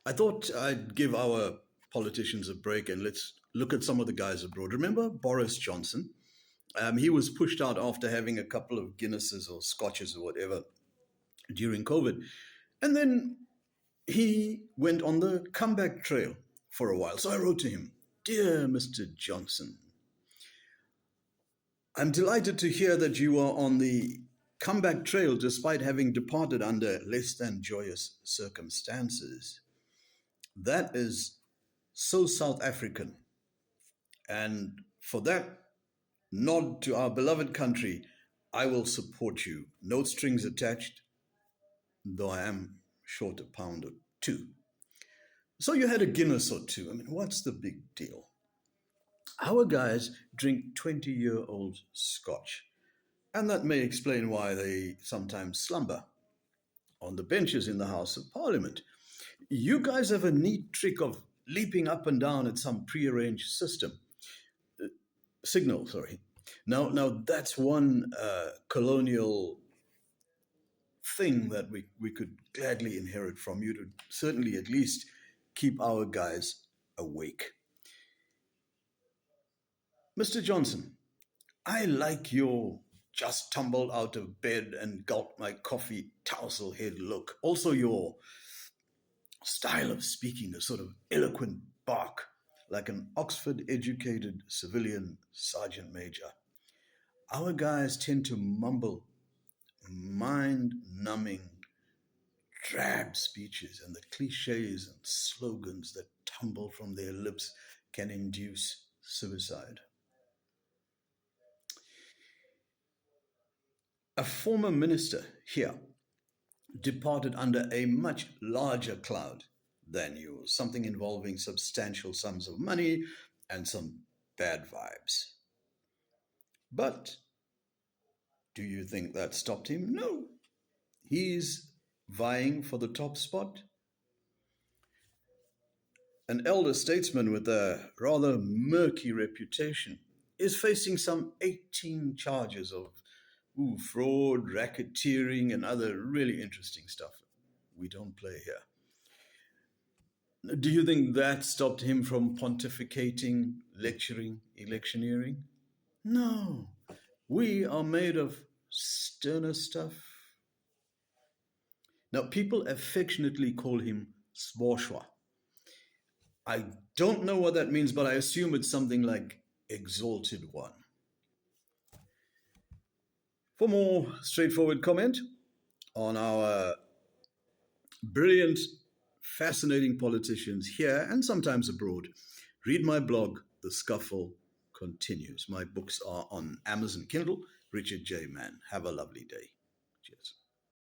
I thought I'd give our politicians a break and let's look at some of the guys abroad. Remember Boris Johnson? He was pushed out after having a couple of Guinnesses or Scotches or whatever during COVID. And then he went on the comeback trail for a while. So I wrote to him, "Dear Mr. Johnson, I'm delighted to hear that you are on the comeback trail despite having departed under less than joyous circumstances. That is so South African. And for that nod to our beloved country, I will support you. No strings attached, though I am short a pound or two." So you had a Guinness or two. I mean, what's the big deal? Our guys drink 20-year-old scotch, and that may explain why they sometimes slumber on the benches in the House of Parliament. You guys have a neat trick of leaping up and down at some prearranged signal. Sorry. Now that's one colonial thing that we could gladly inherit from you to certainly at least keep our guys awake. Mr. Johnson, I like your just tumbled out of bed and gulped my coffee tousled-head look. Also, your style of speaking, a sort of eloquent bark, like an Oxford-educated civilian sergeant major. Our guys tend to mumble mind-numbing, drab speeches, and the cliches and slogans that tumble from their lips can induce suicide. A former minister here departed under a much larger cloud than you, something involving substantial sums of money and some bad vibes. But do you think that stopped him? No. He's vying for the top spot. An elder statesman with a rather murky reputation is facing some 18 charges of fraud, racketeering, and other really interesting stuff. We don't play here. Do you think that stopped him from pontificating, lecturing, electioneering? No. We are made of sterner stuff. Now, people affectionately call him Sboshwa. I don't know what that means, but I assume it's something like exalted one. For more straightforward comment on our brilliant, fascinating politicians here and sometimes abroad, read my blog, The Scuffle Continues. My books are on Amazon Kindle. Richard J. Mann. Have a lovely day. Cheers.